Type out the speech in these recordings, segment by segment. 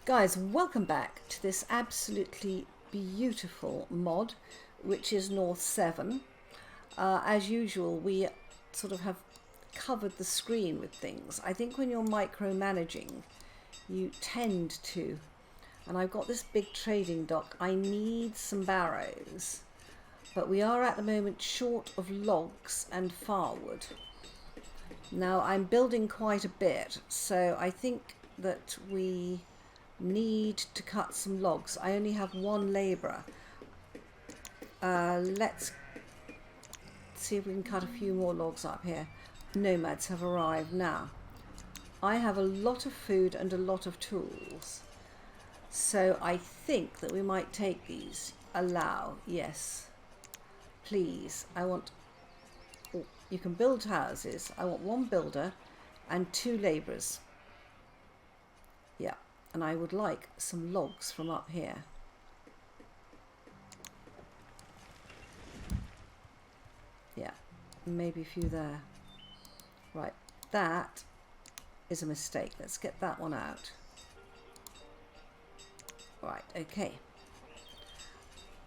Guys, welcome back to this absolutely beautiful mod, which is North 7. As usual, we sort of have covered the screen with things. I think when you're micromanaging, you tend to. And I've got this big trading dock. I need some barrows, but we are at the moment short of logs and firewood. Now, I'm building quite a bit, so I think that we need to cut some logs. I only have one labourer. Let's see if we can cut a few more logs up here. Nomads have arrived now. I have a lot of food and a lot of tools, so I think that we might take these. Allow, yes, please. I want, you can build houses. I want one builder and 2 labourers. Yeah. And I would like some logs from up here. Yeah, maybe a few there. Right, that is a mistake. Let's get that one out. Right, okay.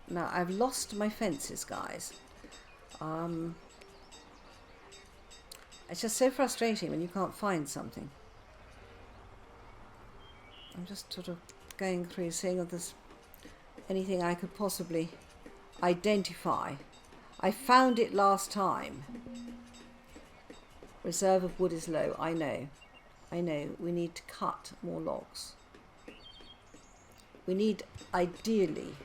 Now, I've lost my fences, guys. It's just so frustrating when you can't find something. I'm just sort of going through, seeing if there's anything I could possibly identify. I found it last time. Reserve of wood is low. I know. We need to cut more logs. Ideally,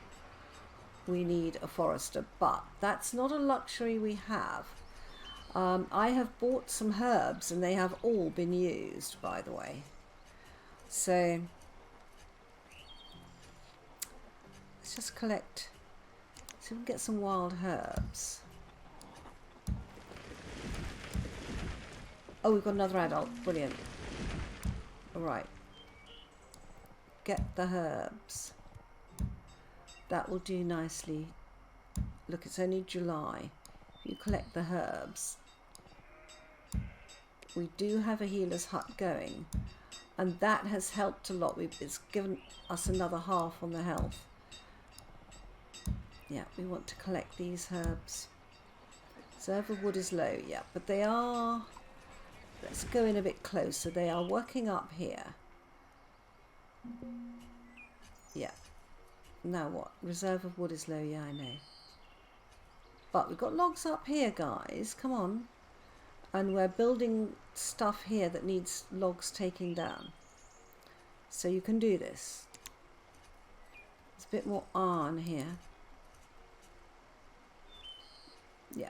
we need a forester, but that's not a luxury we have. I have bought some herbs and they have all been used, by the way. So let's just collect, see if we can get some wild herbs. Oh, we've got another adult. Brilliant. All right. Get the herbs. That will do nicely. Look, it's only July. If you collect the herbs. We do have a healer's hut going, and that has helped a lot. It's given us another half on the health. Yeah, we want to collect these herbs. Reserve of wood is low, yeah, but they are, let's go in a bit closer. They are working up here. Yeah. Now what? Reserve of wood is low, yeah, I know. But we've got logs up here, guys. Come on. And we're building stuff here that needs logs taking down. So you can do this. There's a bit more iron here. Yeah.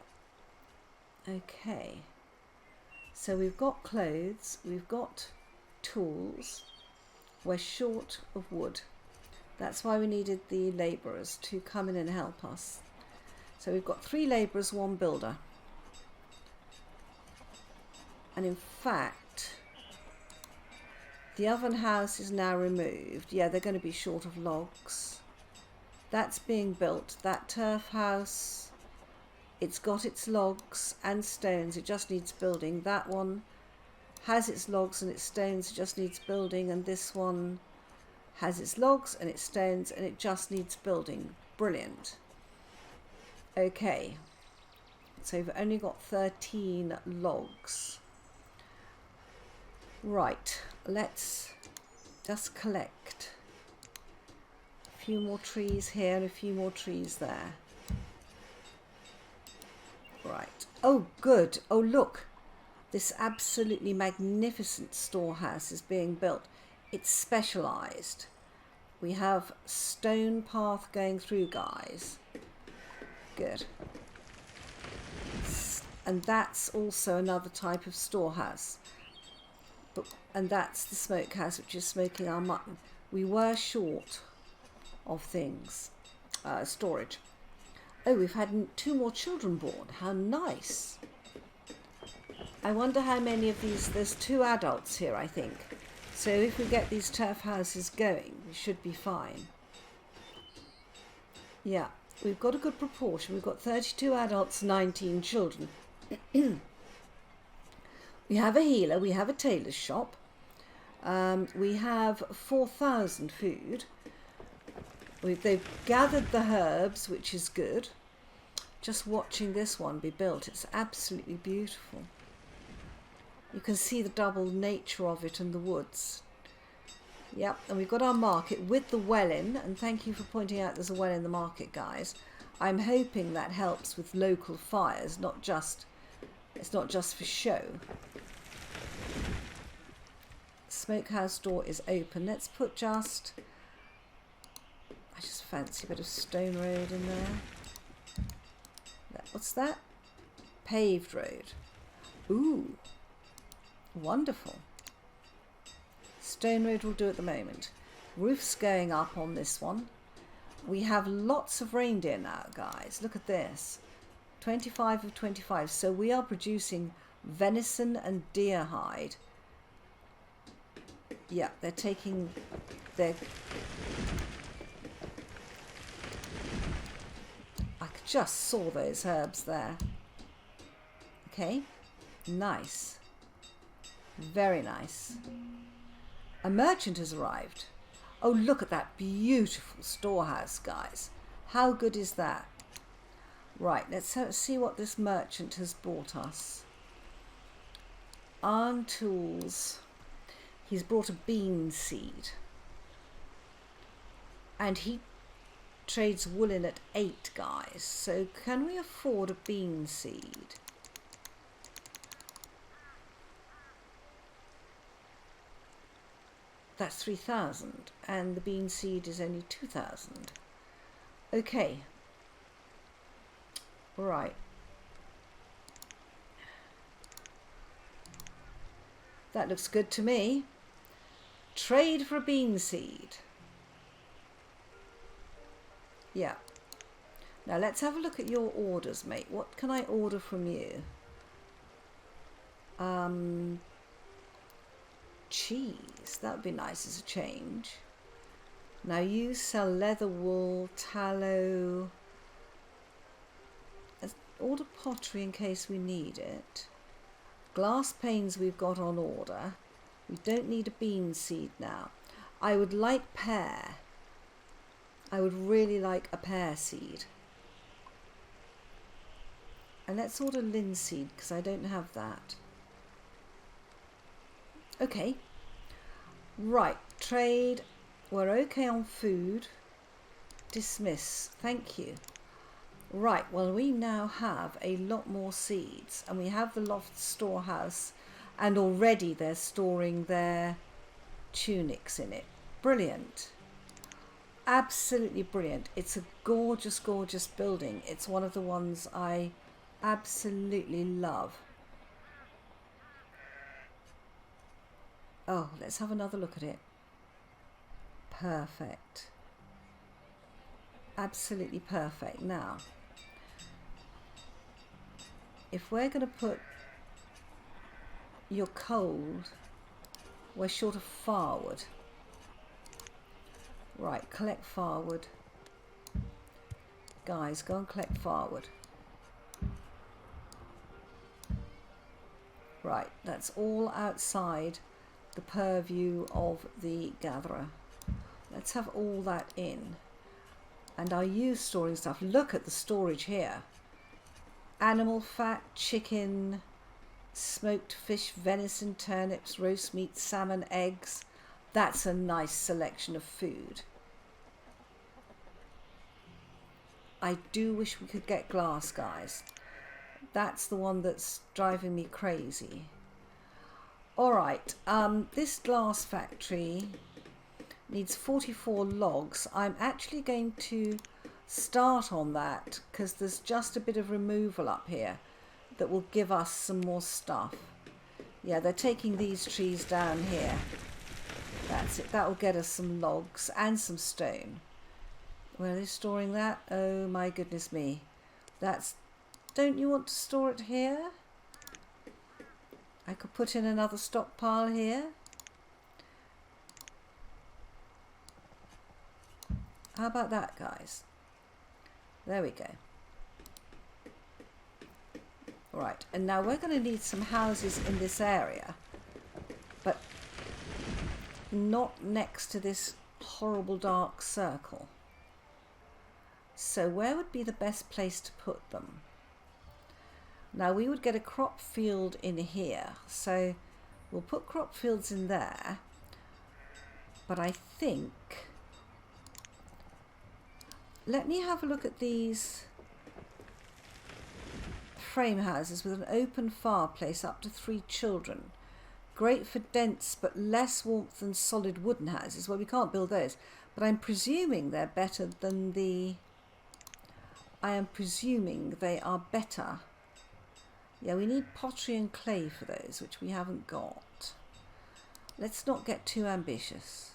Okay. So we've got clothes, we've got tools. We're short of wood. That's why we needed the labourers to come in and help us. So we've got 3 labourers, 1 builder. And in fact, the oven house is now removed. Yeah, they're going to be short of logs. That's being built. That turf house, it's got its logs and stones. It just needs building. That one has its logs and its stones. It just needs building. And this one has its logs and its stones and it just needs building. Brilliant. Okay. So we've only got 13 logs. Right, let's just collect a few more trees here and a few more trees there. Right. Oh, good. Oh, look. This absolutely magnificent storehouse is being built. It's specialised. We have stone path going through, guys. Good. And that's also another type of storehouse. And that's the smokehouse, which is smoking our mutton. We were short of things, storage. Oh, we've had 2 more children born. How nice. I wonder how many of these, there's 2 adults here, I think. So if we get these turf houses going, we should be fine. Yeah, we've got a good proportion. We've got 32 adults, 19 children. We have a healer, we have a tailor's shop. We have 4,000 food. They've gathered the herbs, which is good. Just watching this one be built, it's absolutely beautiful. You can see the double nature of it in the woods. Yep, and we've got our market with the well in, and thank you for pointing out there's a well in the market, guys. I'm hoping that helps with local fires, it's not just for show. Smokehouse door is open. Let's put I just fancy a bit of stone road in there. What's that? Paved road. Ooh, wonderful. Stone road will do at the moment. Roof's going up on this one. We have lots of reindeer now, guys. Look at this. 25 of 25. So we are producing venison and deer hide. Yeah, they're taking their... I just saw those herbs there. Okay, nice. Very nice. A merchant has arrived. Oh, look at that beautiful storehouse, guys. How good is that? Right, let's see what this merchant has bought us. Iron tools. He's brought a bean seed. And he trades woolen at 8, guys. So can we afford a bean seed? That's 3,000, and the bean seed is only 2,000. Okay. Right. That looks good to me. Trade for a bean seed. Yeah. Now let's have a look at your orders, mate. What can I order from you? Cheese. That would be nice as a change. Now you sell leather, wool, tallow. Let's order pottery in case we need it. Glass panes we've got on order. We don't need a bean seed now. I would like pear. I would really like a pear seed. And let's order linseed because I don't have that. Okay. Right. Trade. We're okay on food. Dismiss. Thank you. Right. Well, we now have a lot more seeds. And we have the loft storehouse. And already they're storing their tunics in it. Brilliant. Absolutely brilliant. It's a gorgeous, gorgeous building. It's one of the ones I absolutely love. Oh, let's have another look at it. Perfect. Absolutely perfect. Now, if we're going to put your cold, we're short of firewood. Right, collect firewood. Guys, go and collect firewood. Right, that's all outside the purview of the gatherer. Let's have all that in. And are you storing stuff? Look at the storage here. Animal fat, chicken, smoked fish, venison, turnips, roast meat, salmon, eggs. That's a nice selection of food. I do wish we could get glass, guys. That's the one that's driving me crazy. All right, this glass factory needs 44 logs. I'm actually going to start on that because there's just a bit of removal up here that will give us some more stuff. Yeah, they're taking these trees down here. That's it. That will get us some logs and some stone. Where are they storing that? Oh my goodness me. That's... Don't you want to store it here? I could put in another stockpile here. How about that, guys? There we go. Right, and now we're going to need some houses in this area. But not next to this horrible dark circle. So where would be the best place to put them? Now we would get a crop field in here, so we'll put crop fields in there, but I think, let me have a look at these frame houses with an open fireplace up to 3 children. Great for dense but less warmth than solid wooden houses. Well, we can't build those, but I'm presuming they're better than the... I am presuming they are better. Yeah, we need pottery and clay for those, which we haven't got. Let's not get too ambitious.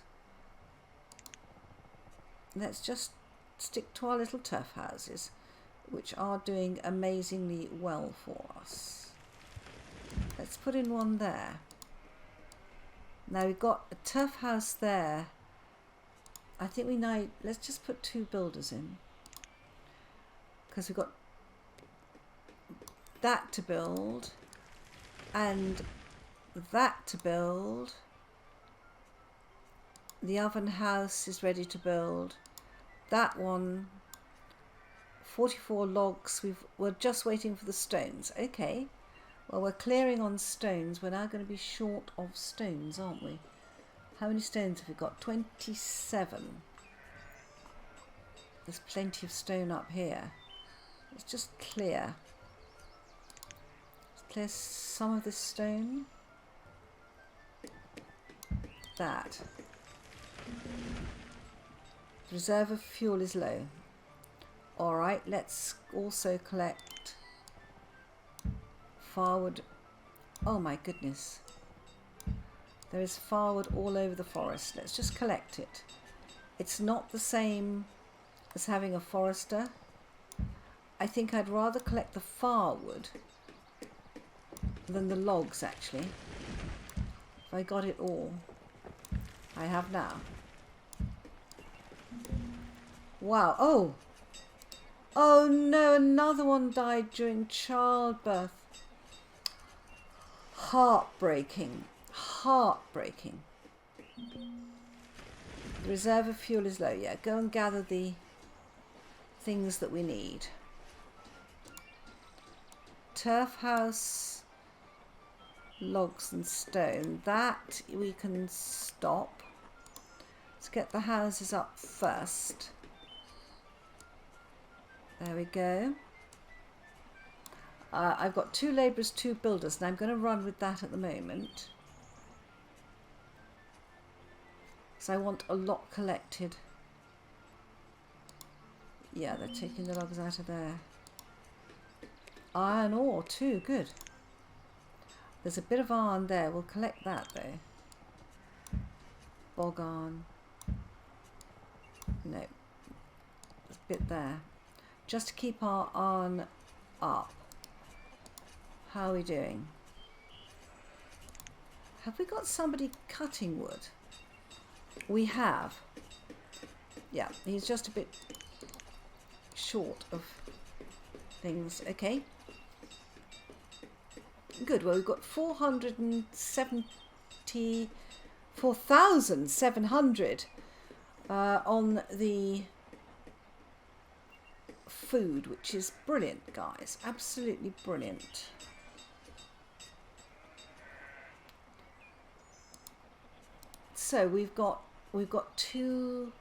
Let's just stick to our little turf houses, which are doing amazingly well for us. Let's put in one there. Now we've got a turf house there. I think we need, let's just put 2 builders in, because we've got that to build and that to build. The oven house is ready to build. That one, 44 logs. We're just waiting for the stones. Okay, well, we're clearing on stones. We're now going to be short of stones, aren't we? How many stones have we got? 27. There's plenty of stone up here. Let's just clear. Let's clear some of this stone. That. The reserve of fuel is low. Alright, let's also collect firewood. Oh my goodness. There is firewood all over the forest. Let's just collect it. It's not the same as having a forester. I think I'd rather collect the firewood than the logs, actually. If I got it all. I have now. Wow. Oh! Oh no, another one died during childbirth. Heartbreaking. Heartbreaking. The reserve of fuel is low. Yeah, go and gather the things that we need. Turf house, logs and stone. That we can stop. Let's get the houses up first. There we go. I've got 2 labourers, 2 builders, and I'm going to run with that at the moment. So I want a lot collected. Yeah, they're taking the logs out of there. Iron ore too, good. There's a bit of iron there. We'll collect that though. Bog iron. No. There's a bit there. Just to keep our iron up. How are we doing? Have we got somebody cutting wood? We have. Yeah, he's just a bit short of things. Okay. Good. Well, we've got 474,700 on the food, which is brilliant, guys. Absolutely brilliant. So we've got 2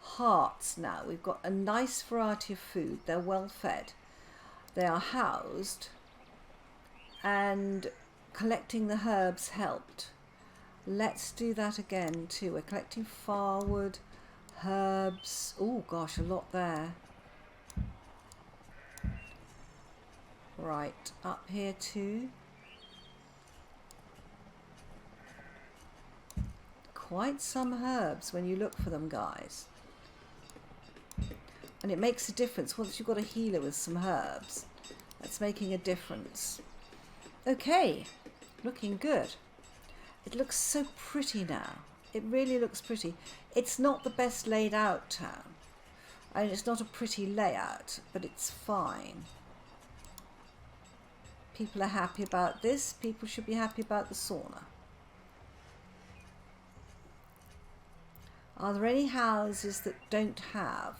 hearts now. We've got a nice variety of food. They're well fed. They are housed, and collecting the herbs helped. Let's do that again too. We're collecting firewood, herbs. Oh gosh, a lot there. Right, up here too. Quite some herbs when you look for them, guys. And it makes a difference once you've got a healer with some herbs. That's making a difference. Okay, looking good. It looks so pretty now. It really looks pretty. It's not the best laid out town. I mean, it's not a pretty layout, but it's fine. People are happy about this. People should be happy about the sauna. Are there any houses that don't have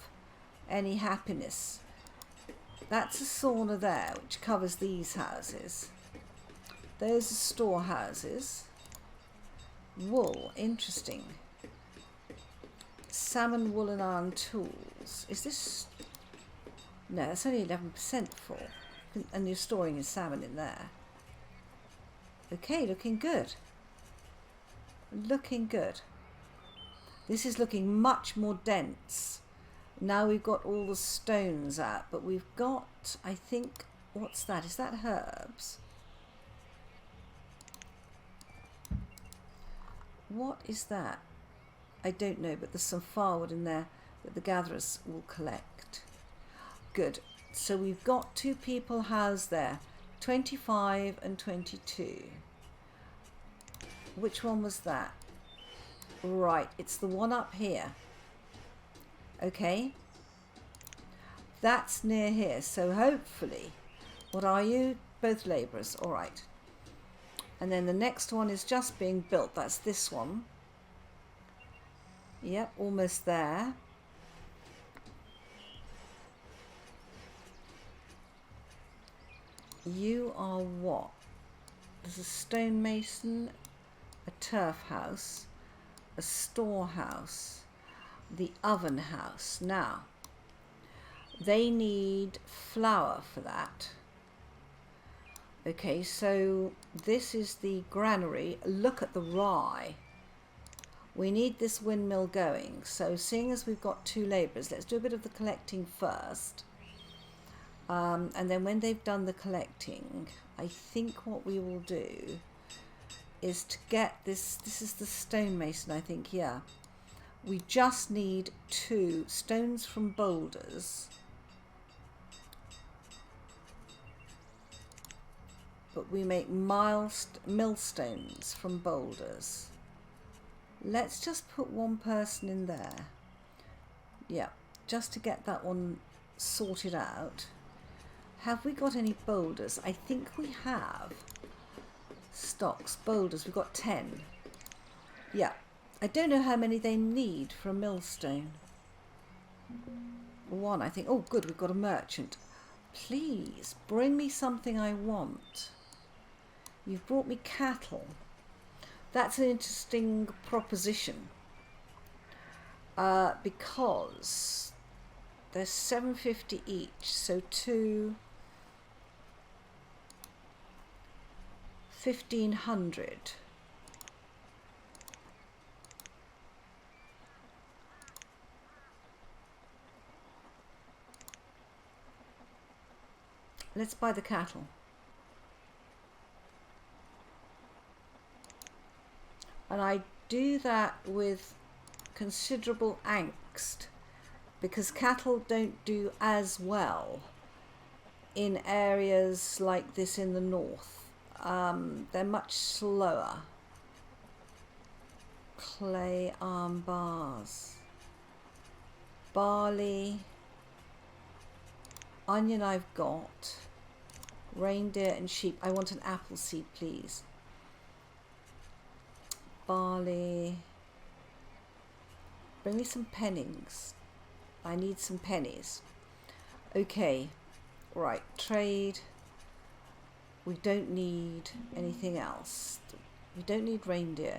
any happiness? That's a sauna there, which covers these houses. Those are storehouses. Wool, interesting. Salmon, wool and iron tools. Is this... No, that's only 11% full. And you're storing your salmon in there. Okay, looking good. Looking good. This is looking much more dense. Now we've got all the stones out, but we've got, I think, what's that? Is that herbs? What is that? I don't know, but there's some firewood in there that the gatherers will collect. Good. So we've got 2 people housed there, 25 and 22. Which one was that? Right, it's the one up here. Okay. That's near here. So hopefully, what are you? Both labourers. All right. And then the next one is just being built. That's this one. Yep, almost there. You are what? There's a stonemason, a turf house, a storehouse, the oven house. Now, they need flour for that. Okay, so this is the granary. Look at the rye. We need this windmill going. So seeing as we've got 2 labourers, let's do a bit of the collecting first. And then when they've done the collecting, I think what we will do is to get this is the stonemason, I think, yeah. We just need 2 stones from boulders. But we make millstones from boulders. Let's just put 1 person in there. Yeah, just to get that one sorted out. Have we got any boulders? I think we have. Stocks, boulders, we've got 10. Yeah, I don't know how many they need for a millstone. 1, I think. Oh, good, we've got a merchant. Please, bring me something I want. You've brought me cattle. That's an interesting proposition. Because there's 750 each, so 2... 1,500. Let's buy the cattle. And I do that with considerable angst because cattle don't do as well in areas like this in the north. They're much slower. Clay arm bars. Barley. Onion I've got. Reindeer and sheep. I want an apple seed, please. Barley. Bring me some pennings. I need some pennies. Okay. Right. Trade. We don't need anything else. We don't need reindeer.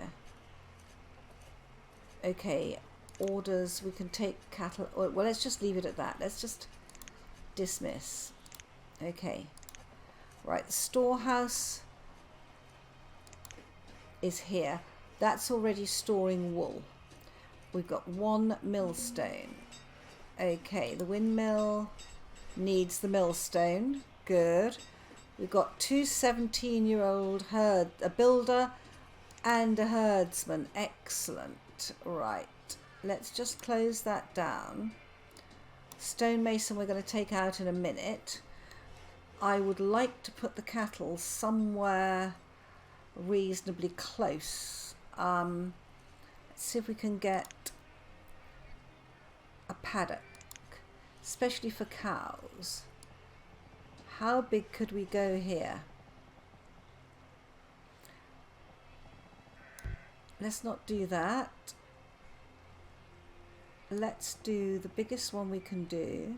Okay. Orders. We can take cattle. Well, let's just leave it at that. Let's just dismiss. Okay. Right. The storehouse is here. That's already storing wool. We've got 1 millstone. Okay, the windmill needs the millstone. Good. We've got 2 17-year-old a builder and a herdsman. Excellent. Right. Let's just close that down. Stonemason we're going to take out in a minute. I would like to put the cattle somewhere reasonably close. Let's see if we can get a paddock, especially for cows. How big could we go here? Let's not do that. let's do the biggest one we can do.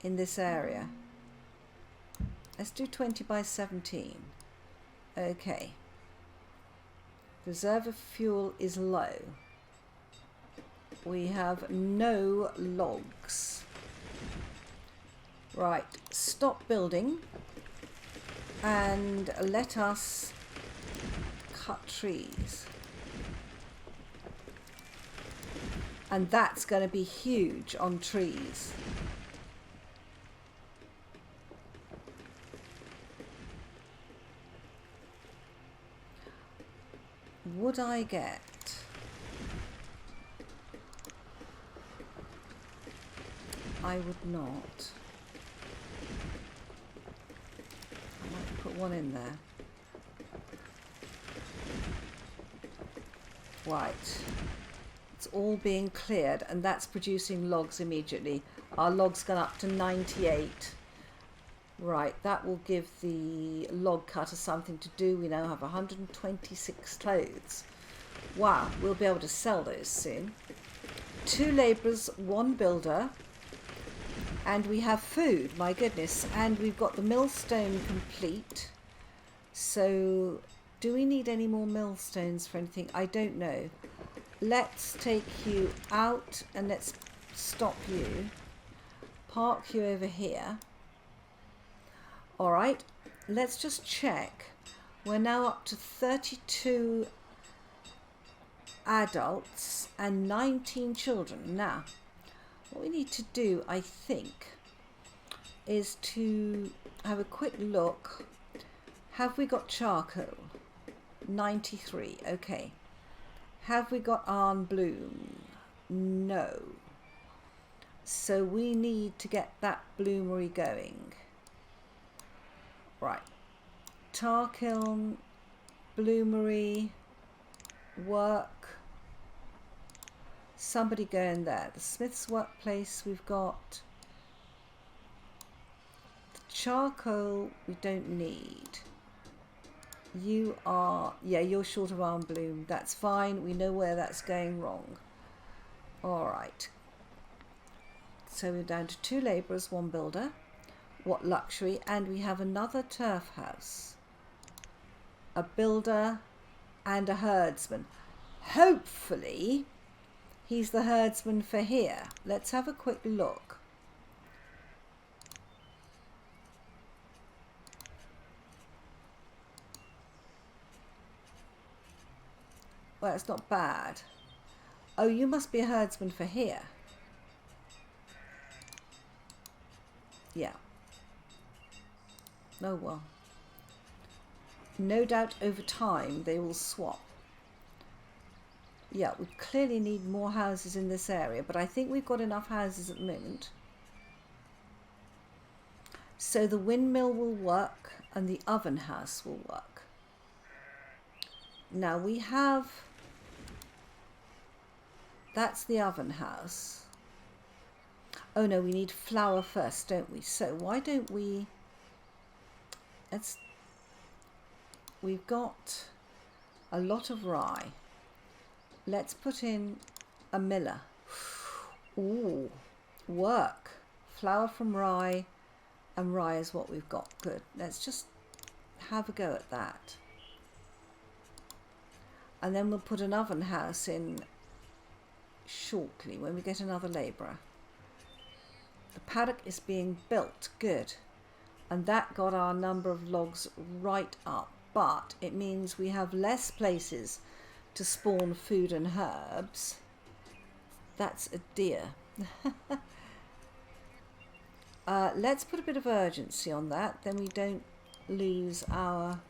In this area. Let's do 20 by 17. Okay. Reserve of fuel is low. We have no logs. Right, stop building and let us cut trees. And that's going to be huge on trees. Would I get I would not. I might put one in there. Right. It's all being cleared and that's producing logs immediately. Our logs gone up to 98. Right, that will give the log cutter something to do. We now have 126 clothes. Wow, we'll be able to sell those soon. 2 labourers, 1 builder. And we have food, my goodness. And we've got the millstone complete. So, do we need any more millstones for anything? I don't know. Let's take you out and let's stop you. Park you over here. Alright, let's just check. We're now up to 32 adults and 19 children. Now, what we need to do, I think, is to have a quick look. Have we got charcoal? 93, okay. Have we got iron bloom? No. So we need to get that bloomery going. Right. Tar kiln, bloomery, work. Somebody go in there. The smith's workplace we've got. The charcoal we don't need. You are, yeah, you're short of iron bloom. That's fine. We know where that's going wrong. All right. So we're down to 2 labourers, 1 builder. What luxury. And we have another turf house. A builder and a herdsman. Hopefully he's the herdsman for here. Let's have a quick look. Well, it's not bad. Oh, you must be a herdsman for here. Yeah. Oh, well. No doubt over time they will swap. Yeah, we clearly need more houses in this area, but I think we've got enough houses at the moment. So the windmill will work and the oven house will work. Now we have, that's the oven house. Oh no, we need flour first, don't we? So why don't we, we've got a lot of rye. Let's put in a miller. Ooh, work. Flour from rye, and rye is what we've got. Good. Let's just have a go at that. And then we'll put an oven house in shortly when we get another labourer. The paddock is being built. Good. And that got our number of logs right up. But it means we have less places to spawn food and herbs. That's a dear. Let's put a bit of urgency on that, then we don't lose our...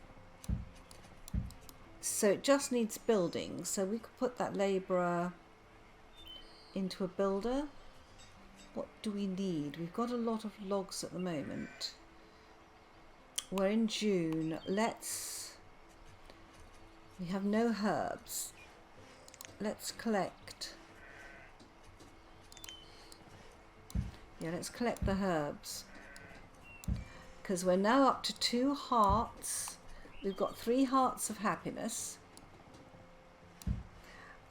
So it just needs building, so we could put that labourer into a builder. What do we need? We've got a lot of logs at the moment. We're in June. We have no herbs. Let's collect. Yeah, let's collect the herbs. Because we're now up to 2 hearts. We've got 3 hearts of happiness.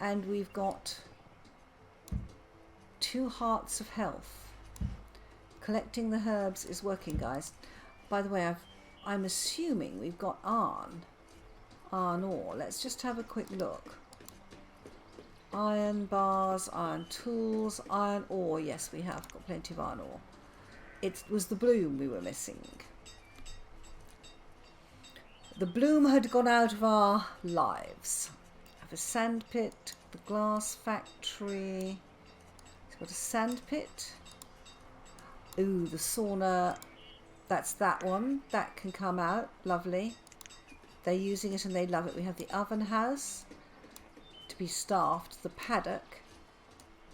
And we've got 2 hearts of health. Collecting the herbs is working, guys. By the way, I'm assuming we've got iron ore. Let's just have a quick look. Iron bars, iron tools, iron ore. Yes, we have got plenty of iron ore. It was the bloom we were missing. The bloom had gone out of our lives. Have a sand pit, the glass factory. It's got a sand pit. Ooh, the sauna. That's that one. That can come out. Lovely. They're using it and they love it. We have the oven house to be staffed, the paddock,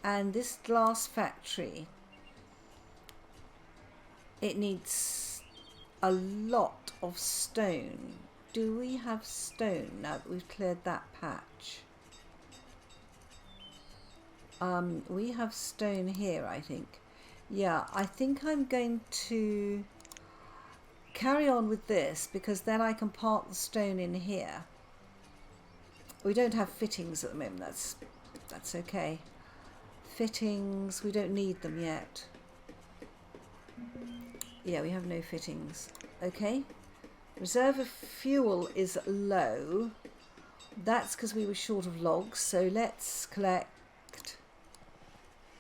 and this glass factory. It needs a lot of stone. Do we have stone now that we've cleared that patch? We have stone here, I think. Yeah, I think I'm going to carry on with this because then I can park the stone in here. We don't have fittings at the moment. That's okay. Fittings, we don't need them yet. Yeah, we have no fittings. Okay. Reserve of fuel is low. That's because we were short of logs. So let's collect.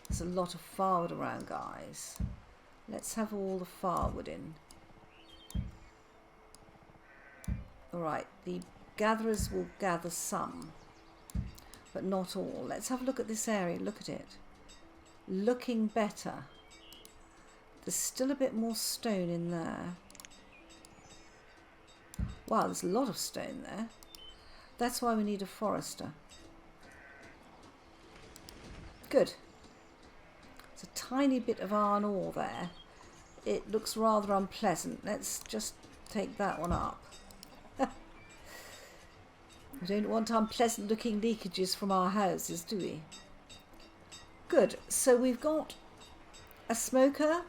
There's a lot of firewood around, guys. Let's have all the firewood in. Alright, the gatherers will gather some, but not all. Let's have a look at this area. Look at it. Looking better. There's still a bit more stone in there. Wow, there's a lot of stone there. That's why we need a forester. Good. There's a tiny bit of iron ore there. It looks rather unpleasant. Let's just take that one up. We don't want unpleasant looking leakages from our houses, do we? Good. So we've got a smoker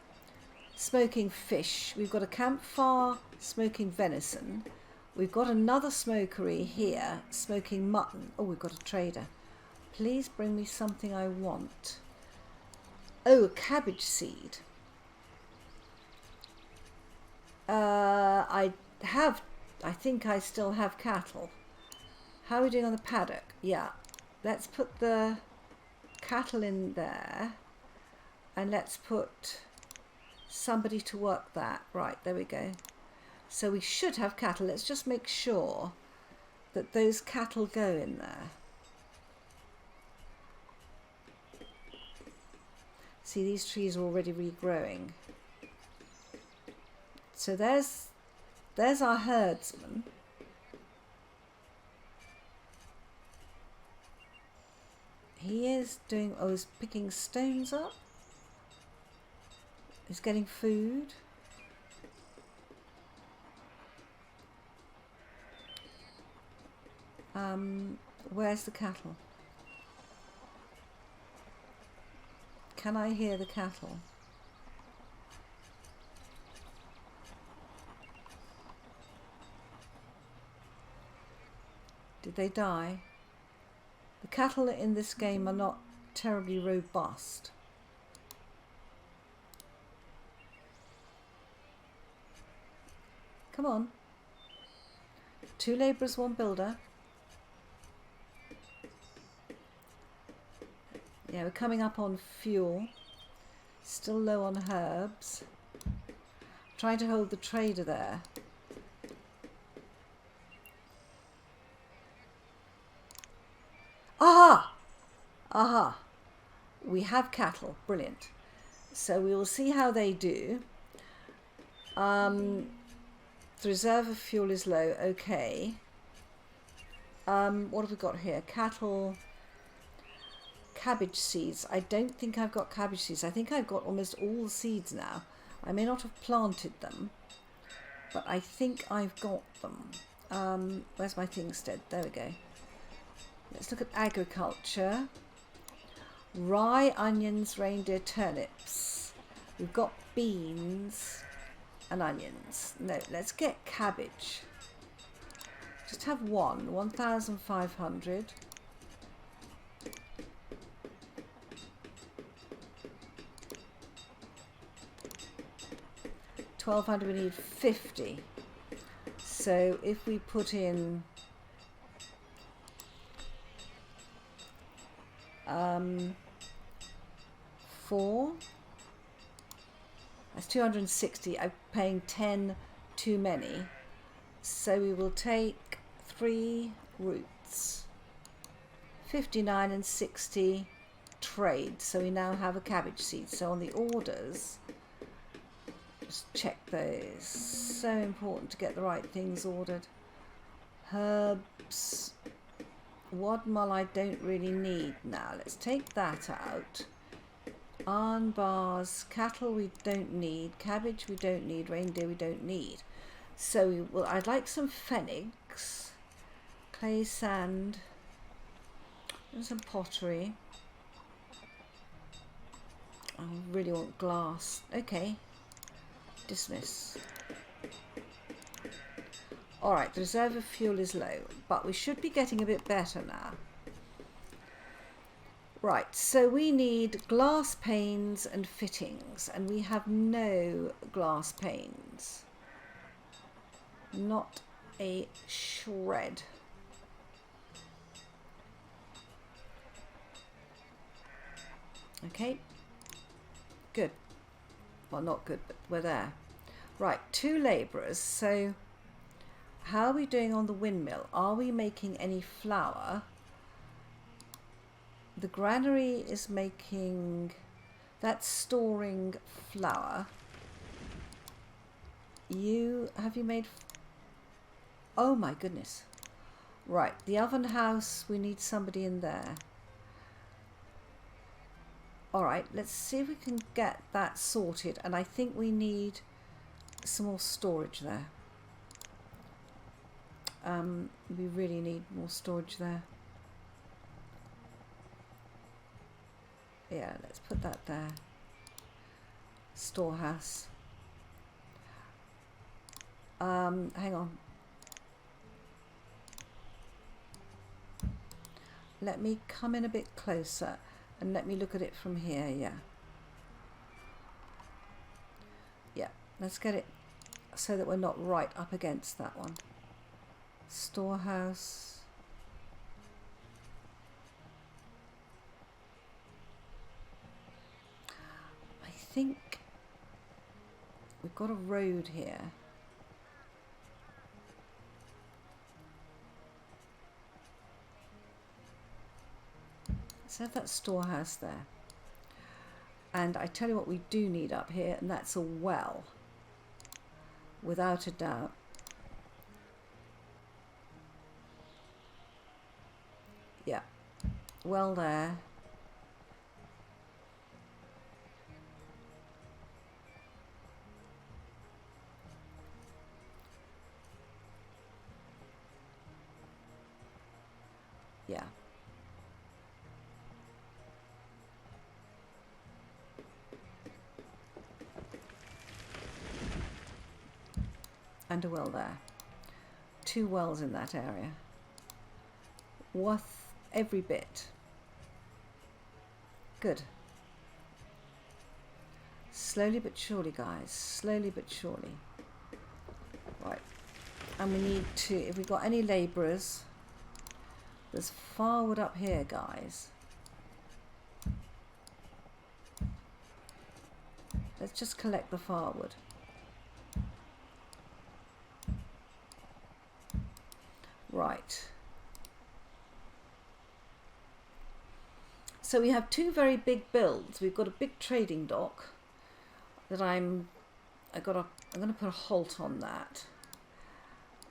smoking fish. We've got a campfire smoking venison. We've got another smokery here smoking mutton. Oh, we've got a trader. Please bring me something I want. Oh, a cabbage seed. I think I still have cattle. How are we doing on the paddock? Yeah. Let's put the cattle in there. And let's put somebody to work that. Right, there we go. So we should have cattle. Let's just make sure that those cattle go in there. See, these trees are already regrowing. So there's our herdsman. He is doing, oh, he's picking stones up. He's getting food. Where's the cattle? Can I hear the cattle? Did they die? The cattle in this game are not terribly robust. Come on. 2 labourers, 1 builder. Yeah, we're coming up on fuel. Still low on herbs. Trying to hold the trader there. Aha! Aha! We have cattle. Brilliant. So we will see how they do. The reserve of fuel is low. Okay. What have we got here? Cattle. Cabbage seeds. I don't think I've got cabbage seeds. I think I've got almost all the seeds now. I may not have planted them, but I think I've got them. Where's my thingstead? There we go. Let's look at agriculture. Rye, onions, reindeer, turnips. We've got beans and onions. No, let's get cabbage. Just have 1,500. 1200, we need 50. So if we put in 4, that's 260. I'm paying 10 too many. So we will take 3 roots. 59 and 60 trade. So we now have a cabbage seed. So on the orders, just check those. So important to get the right things ordered. Herbs. Wadmal I don't really need now. Let's take that out. Arn bars, cattle we don't need, cabbage we don't need, reindeer we don't need. So I'd like some pfennigs, clay sand, and some pottery. I really want glass. Okay, dismiss. Alright, the reserve of fuel is low, but we should be getting a bit better now. Right, so we need glass panes and fittings, and we have no glass panes. Not a shred. Okay, good. Well, not good, but we're there. Right, 2 labourers. So how are we doing on the windmill? Are we making any flour? The granary is making, that's storing flour. Have you made, oh my goodness. Right, the oven house, we need somebody in there. All right, let's see if we can get that sorted. And I think we need some more storage there. We really need more storage there. Yeah, let's put that there. Storehouse. Hang on. Let me come in a bit closer and let me look at it from here. Yeah. Yeah, let's get it so that we're not right up against that one. Storehouse. I think we've got a road here. Let's have that storehouse there. And I tell you what we do need up here, and that's a well. Without a doubt. Yeah. Well there. Yeah. And a well there. 2 wells in that area. Worth every bit. Good. Slowly but surely, guys. Slowly but surely. Right. And we need to, if we've got any labourers, there's firewood up here, guys. Let's just collect the firewood. Right. So we have 2 very big builds. We've got a big trading dock that I'm going to put a halt on that.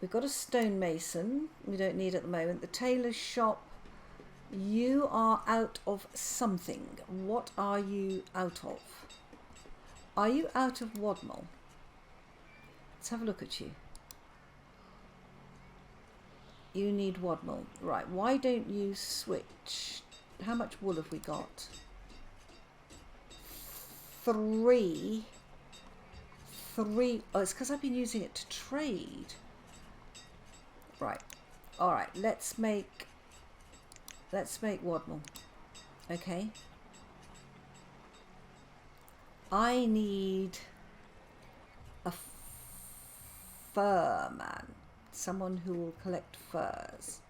We've got a stonemason we don't need at the moment. The tailor's shop, you are out of something. What are you out of? Are you out of Wadmal? Let's have a look at you. You need Wadmal. Right, why don't you switch? How much wool have we got? 3. Oh, it's because I've been using it to trade. Right. All right, let's make Wadmal. Okay. I need a fur man. Someone who will collect furs.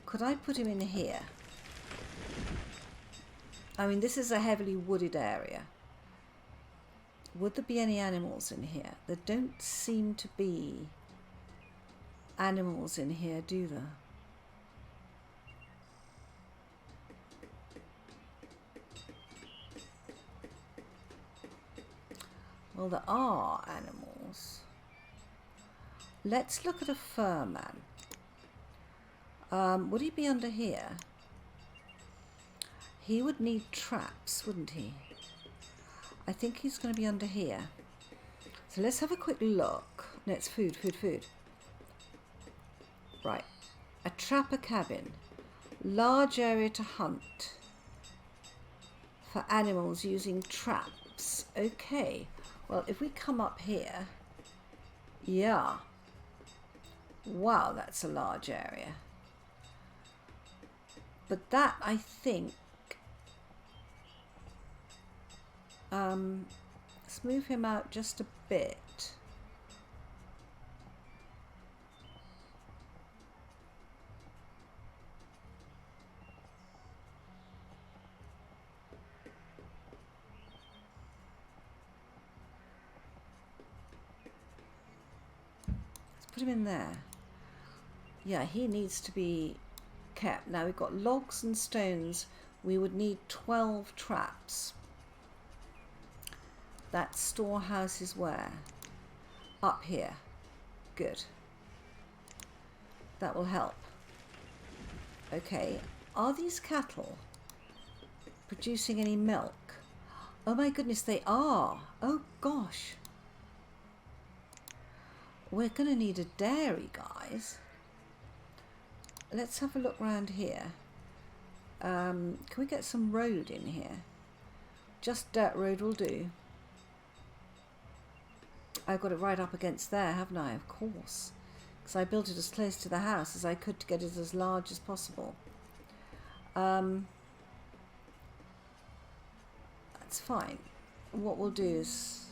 Could I put him in here? I mean, this is a heavily wooded area. Would there be any animals in here? There don't seem to be animals in here, do there? Well, there are animals. Let's look at a fur man. Would he be under here? He would need traps, wouldn't he? I think he's going to be under here. So let's have a quick look. No, it's food, food, food. Right. A trapper cabin. Large area to hunt for animals using traps. Okay. Well, if we come up here. Yeah. Wow, that's a large area. But that, I think, let's move him out just a bit. Let's put him in there. Yeah, he needs to be kept. Now we've got logs and stones. We would need 12 traps. That storehouse is where? Up here. Good. That will help. Okay. Are these cattle producing any milk? Oh my goodness, they are. Oh gosh. We're going to need a dairy, guys. Let's have a look around here. Can we get some road in here? Just dirt road will do. I've got it right up against there, haven't I? Of course. Because I built it as close to the house as I could to get it as large as possible. That's fine. What we'll do is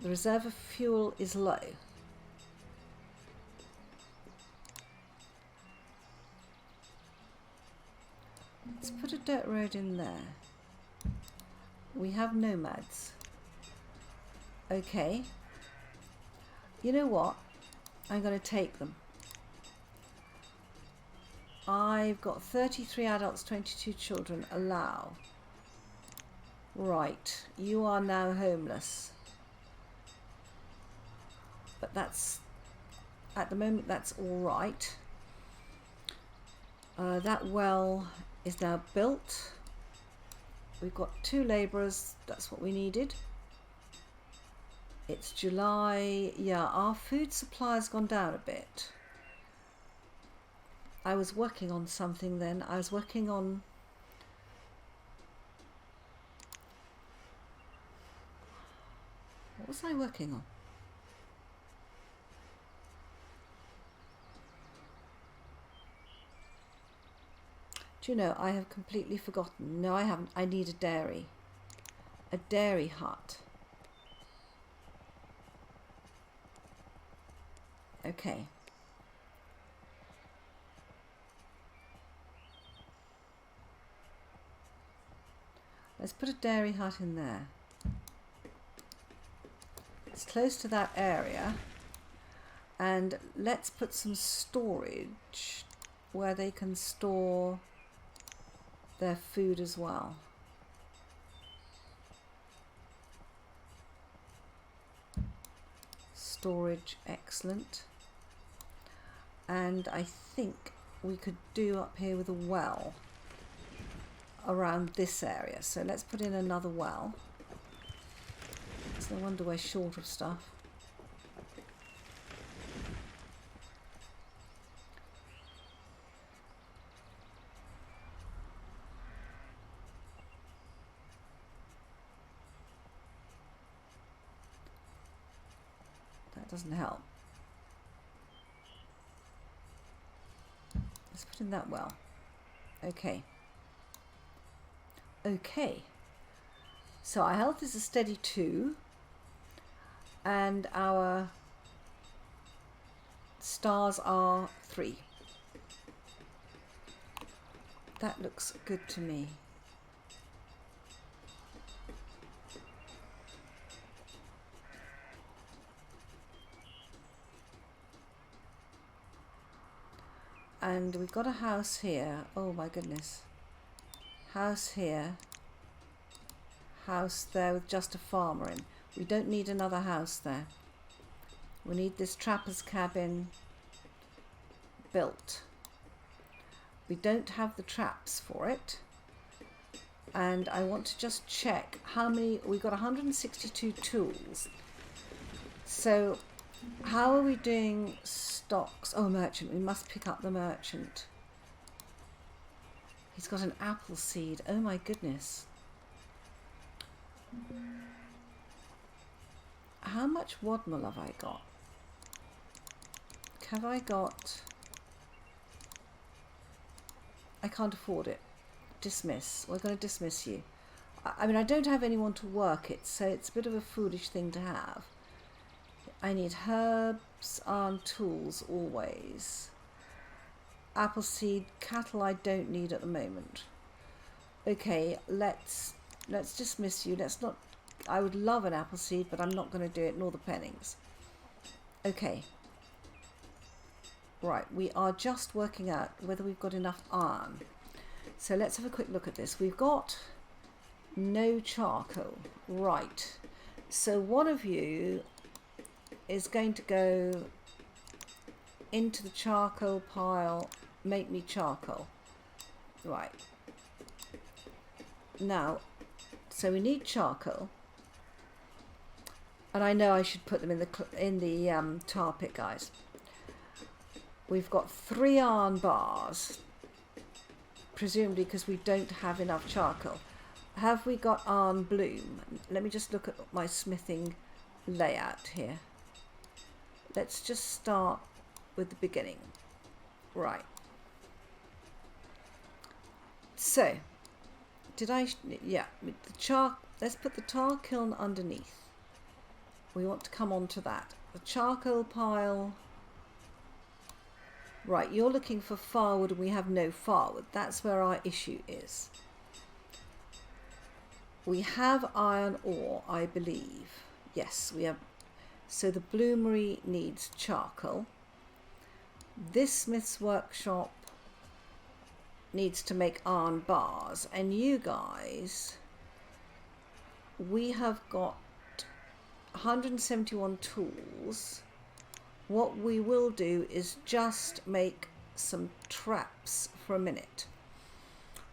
the reserve of fuel is low. Let's put a dirt road in there. We have nomads. Okay. You know what? I'm going to take them. I've got 33 adults, 22 children. Allow. Right. You are now homeless. But that's, at the moment, that's all right. That well is now built. We've got 2 labourers. That's what we needed. It's July. Yeah, our food supply has gone down a bit. I was working on something then. I was working on... What was I working on? Do you know, I have completely forgotten. No, I haven't. I need a dairy. A dairy hut. Okay. Let's put a dairy hut in there. It's close to that area. And let's put some storage where they can store their food as well. Storage, excellent. And I think we could do up here with a well around this area. So let's put in another well. It's no wonder we're short of stuff. That doesn't help. Let's put in that well. Okay. Okay. So our health is a steady 2. And our Stars are 3. That looks good to me. And we've got a house here. Oh my goodness. House here. House there with just a farmer in. We don't need another house there. We need this trapper's cabin built. We don't have the traps for it. And I want to just check how many. We've got 162 tools. So how are we doing stocks? Oh, merchant. We must pick up the merchant. He's got an apple seed. Oh my goodness. How much Windmill have I got? Have I got... I can't afford it. Dismiss. We're going to dismiss you. I mean, I don't have anyone to work it, so it's a bit of a foolish thing to have. I need herbs and tools always. Apple seed, cattle I don't need at the moment. Okay, let's dismiss you. Let's not... I would love an apple seed, but I'm not going to do it, nor the pennings. Okay. Right, we are just working out whether we've got enough iron. So let's have a quick look at this. We've got no charcoal. Right. So one of you is going to go into the charcoal pile, make me charcoal. Right. Now, so we need charcoal. And I know I should put them in the tar pit, guys. We've got 3 iron bars, presumably because we don't have enough charcoal. Have we got iron bloom? Let me just look at my smithing layout here. Let's just start with the beginning. Right. So, did I... Yeah, let's put the tar kiln underneath. We want to come on to that. The charcoal pile... Right, you're looking for firewood and we have no firewood. That's where our issue is. We have iron ore, I believe. Yes, we have. So the bloomery needs charcoal. This smith's workshop needs to make iron bars. And you guys, we have got 171 tools. What we will do is just make some traps for a minute.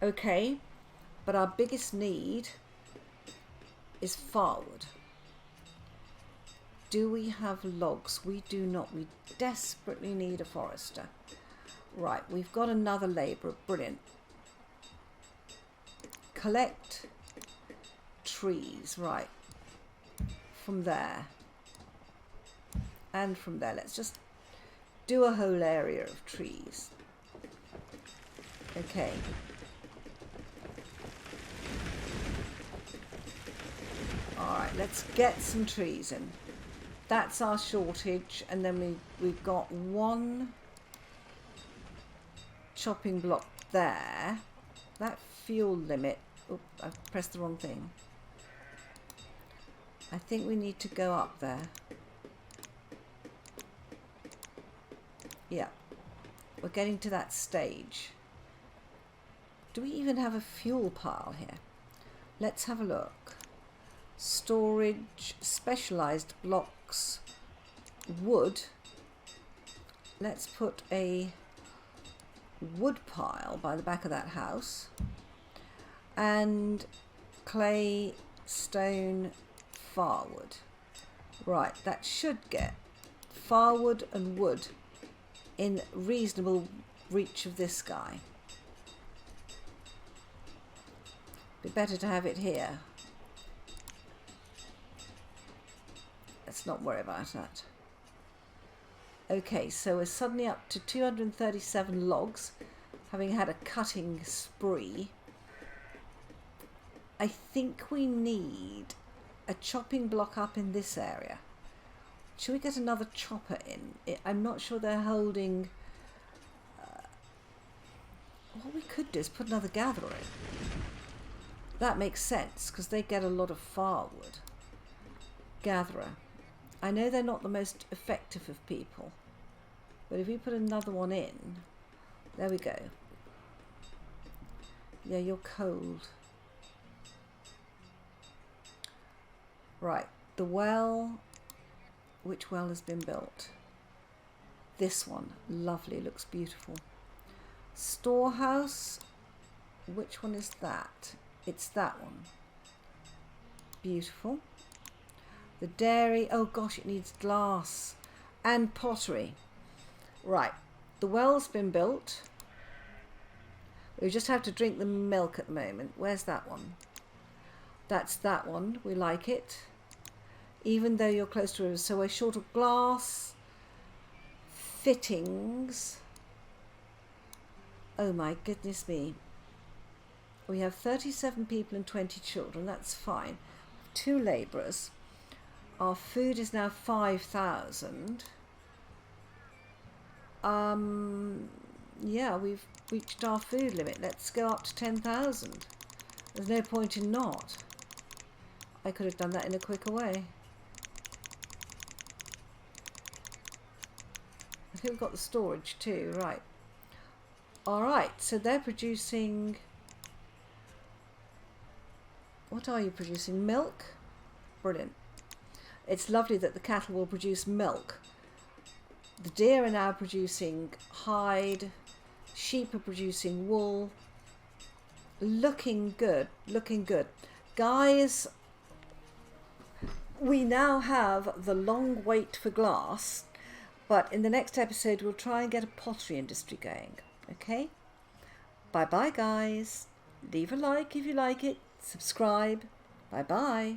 Okay, but our biggest need is firewood. Do we have logs? We do not. We desperately need a forester. Right, we've got another labourer. Brilliant. Collect trees. Right, from there. And from there, let's just do a whole area of trees. Okay. All right, let's get some trees in. That's our shortage, and then we've got 1 chopping block there. That fuel limit. Oh, I've pressed the wrong thing. I think we need to go up there. Yeah, we're getting to that stage. Do we even have a fuel pile here? Let's have a look. Storage, specialized blocks, wood. Let's put a wood pile by the back of that house. And clay, stone, firewood. Right, that should get firewood and wood in reasonable reach of this guy. Be better to have it here. Let's not worry about that. Okay, so we're suddenly up to 237 logs, having had a cutting spree. I think we need a chopping block up in this area. Should we get another chopper in? I'm not sure they're holding... what we could do is put another gatherer in. That makes sense, because they get a lot of firewood. Gatherer. I know they're not the most effective of people, but if we put another one in... there we go. Yeah, you're cold. Right, the well... which well has been built? This one. Lovely, looks beautiful. Storehouse. Which one is that? It's that one. Beautiful. The dairy. Oh gosh, it needs glass and pottery. Right, the well's been built. We just have to drink the milk at the moment. Where's that one? That's that one. We like it. Even though you're close to a river. So we're short of glass, fittings. Oh my goodness me. We have 37 people and 20 children. That's fine. 2 labourers. Our food is now 5,000. Yeah, we've reached our food limit. Let's go up to 10,000. There's no point in not. I could have done that in a quicker way. I think we've got the storage too, right. Alright, so they're producing... what are you producing? Milk? Brilliant. It's lovely that the cattle will produce milk. The deer are now producing hide. Sheep are producing wool. Looking good, looking good. Guys, we now have the long wait for glass, but in the next episode we'll try and get a pottery industry going. Okay? Bye bye guys. Leave a like if you like it. Subscribe. Bye bye.